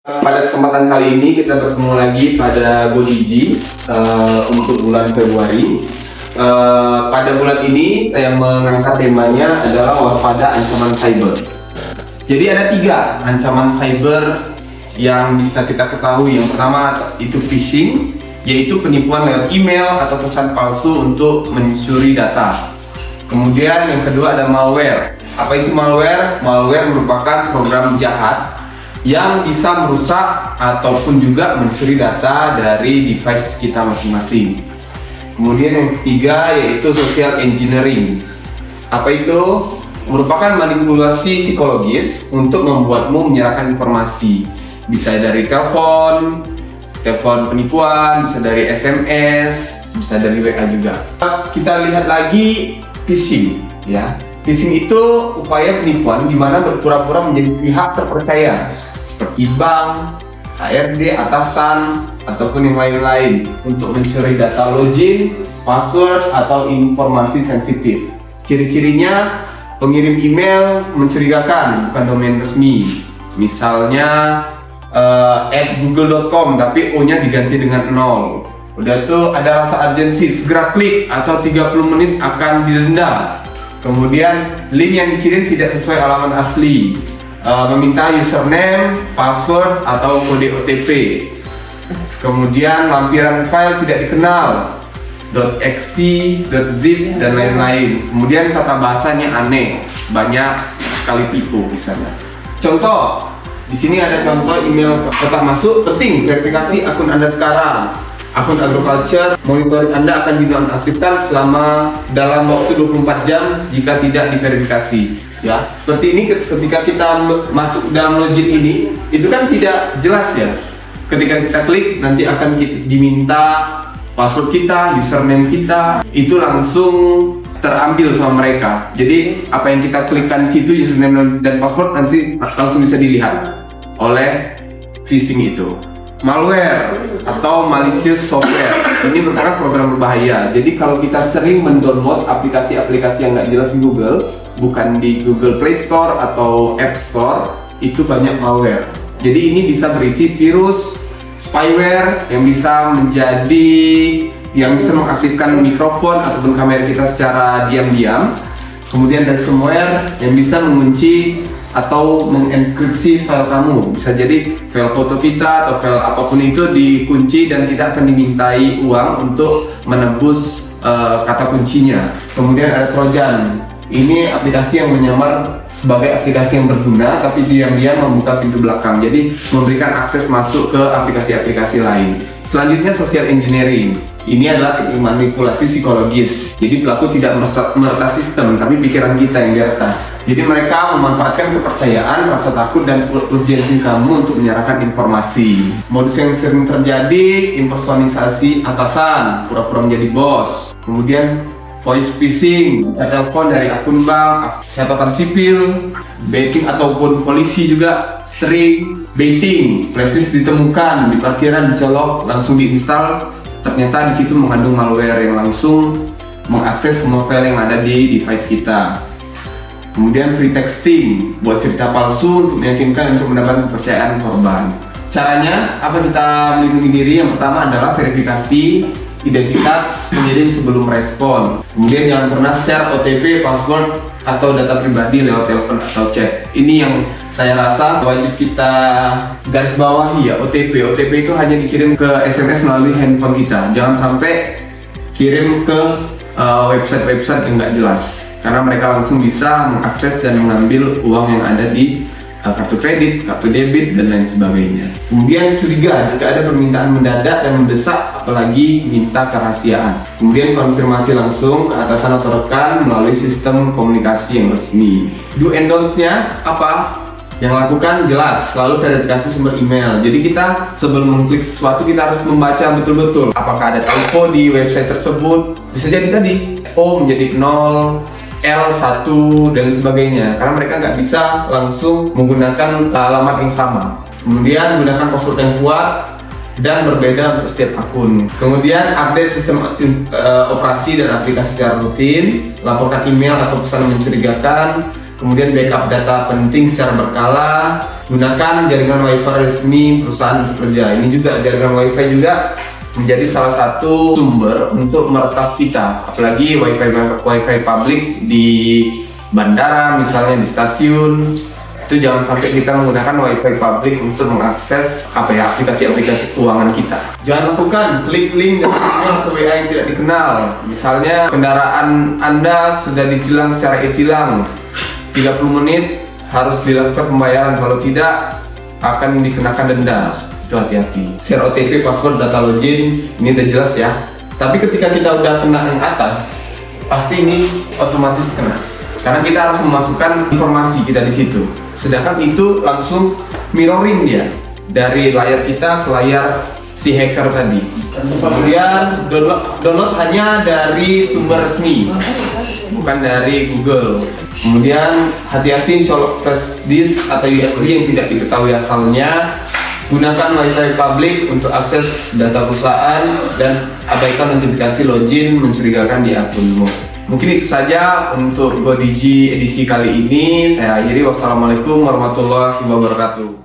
Pada kesempatan kali ini kita bertemu lagi pada GoDigi untuk bulan Februari. Pada bulan ini saya mengangkat temanya adalah waspada ancaman cyber. Jadi ada 3 ancaman cyber yang bisa kita ketahui. Yang pertama itu phishing, yaitu penipuan lewat email atau pesan palsu untuk mencuri data. Kemudian yang kedua ada malware. Apa itu malware? Malware merupakan program jahat yang bisa merusak ataupun juga mencuri data dari device kita masing-masing. Kemudian yang ketiga yaitu social engineering. Apa itu? Merupakan manipulasi psikologis untuk membuatmu menyerahkan informasi. Bisa dari telepon penipuan, bisa dari SMS, bisa dari WA juga. Kita lihat lagi phishing, ya. Phishing itu upaya penipuan di mana berpura-pura menjadi pihak terpercaya seperti bank, HRD, atasan, ataupun yang lain-lain untuk mencuri data login, password, atau informasi sensitif. Ciri-cirinya, pengirim email mencurigakan, bukan domain resmi. Misalnya @google.com tapi O-nya diganti dengan 0. Udah tuh ada rasa urgensi, segera klik atau 30 menit akan didenda. Kemudian link yang dikirim tidak sesuai alamat asli. Meminta username, password, atau kode OTP. Kemudian lampiran file tidak dikenal, .exe, .zip, dan lain-lain. Kemudian tata bahasanya aneh, banyak sekali tipu di sana. Contoh, di sini ada contoh email kotak masuk, penting verifikasi akun Anda sekarang. Akun agriculture, monitoring Anda akan dinonaktifkan selama dalam waktu 24 jam jika tidak diverifikasi. Ya, seperti ini ketika kita masuk dalam login ini, itu kan tidak jelas ya. Ketika kita klik, nanti akan diminta password kita, username kita, itu langsung terambil sama mereka. Jadi apa yang kita klikkan di situ, username dan password, nanti langsung bisa dilihat oleh phishing itu. Malware atau malicious software ini merupakan program berbahaya. Jadi kalau kita sering mendownload aplikasi-aplikasi yang nggak jelas di Google, bukan di Google Play Store atau App Store, itu banyak malware. Jadi ini bisa berisi virus, spyware yang bisa mengaktifkan mikrofon ataupun kamera kita secara diam-diam. Kemudian ada ransomware yang bisa mengunci atau menginskripsi file kamu. Bisa jadi file foto kita atau file apapun itu dikunci dan kita akan dimintai uang untuk menebus kata kuncinya. Kemudian ada Trojan. Ini aplikasi yang menyamar sebagai aplikasi yang berguna tapi diam-diam membuka pintu belakang. Jadi memberikan akses masuk ke aplikasi-aplikasi lain. Selanjutnya social engineering. Ini adalah teknik manipulasi psikologis. Jadi pelaku tidak meretas sistem, tapi pikiran kita yang diretas. Jadi mereka memanfaatkan kepercayaan, rasa takut, dan urgensi kamu untuk menyerahkan informasi. Modus yang sering terjadi, impersonisasi atasan, pura-pura menjadi bos. Kemudian voice phishing, telepon dari akun bank, catatan sipil, baiting ataupun polisi juga sering. Baiting, flashdisk ditemukan di parkiran, dicolok, langsung diinstal. Ternyata di situ mengandung malware yang langsung mengakses semua file yang ada di device kita. Kemudian pretexting, buat cerita palsu untuk meyakinkan untuk mendapat kepercayaan korban. Caranya, apa kita melindungi diri? Yang pertama adalah verifikasi identitas pengirim sebelum respon. Kemudian jangan pernah share OTP, password, atau data pribadi lewat telepon atau chat. Ini yang saya rasa wajib kita garis bawahi ya, OTP. OTP itu hanya dikirim ke SMS melalui handphone kita. Jangan sampai kirim ke website-website yang nggak jelas, karena mereka langsung bisa mengakses dan mengambil uang yang ada di kartu kredit, kartu debit, dan lain sebagainya. Kemudian curiga jika ada permintaan mendadak dan mendesak, apalagi minta kerahasiaan. Kemudian konfirmasi langsung ke atasan atau rekan melalui sistem komunikasi yang resmi. Do and don'ts-nya apa? Yang lakukan jelas, selalu verifikasi sumber email. Jadi kita sebelum mengklik sesuatu kita harus membaca betul-betul apakah ada typo di website tersebut. Bisa jadi tadi O menjadi 0, L1 dan sebagainya, karena mereka nggak bisa langsung menggunakan alamat yang sama. Kemudian gunakan password yang kuat dan berbeda untuk setiap akun. Kemudian update sistem operasi dan aplikasi secara rutin. Laporkan email atau pesan mencurigakan. kemudian backup data penting secara berkala, gunakan jaringan wifi resmi perusahaan untuk kerja. Ini juga jaringan wifi juga menjadi salah satu sumber untuk meretas kita, apalagi wifi publik di bandara, misalnya di stasiun. Itu jangan sampai kita menggunakan wifi publik untuk mengakses aplikasi-aplikasi keuangan kita. Jangan lakukan klik link dan email atau WA yang tidak dikenal. Misalnya kendaraan Anda sudah ditilang secara e-tilang, 30 menit harus dilakukan pembayaran, kalau tidak akan dikenakan denda. Itu hati-hati. Share OTP, password, data login, ini udah jelas ya. Tapi ketika kita udah kena yang atas, pasti ini otomatis kena, karena kita harus memasukkan informasi kita di situ. Sedangkan itu langsung mirroring dia dari layar kita ke layar si hacker tadi. Kemudian download hanya dari sumber resmi, bukan dari Google. Kemudian hati-hati colok flash disk atau USB yang tidak diketahui asalnya. Gunakan wifi publik untuk akses data perusahaan dan abaikan notifikasi login mencurigakan di akunmu. Mungkin itu saja untuk GoDigi edisi kali ini. Saya akhiri. Wassalamualaikum warahmatullahi wabarakatuh.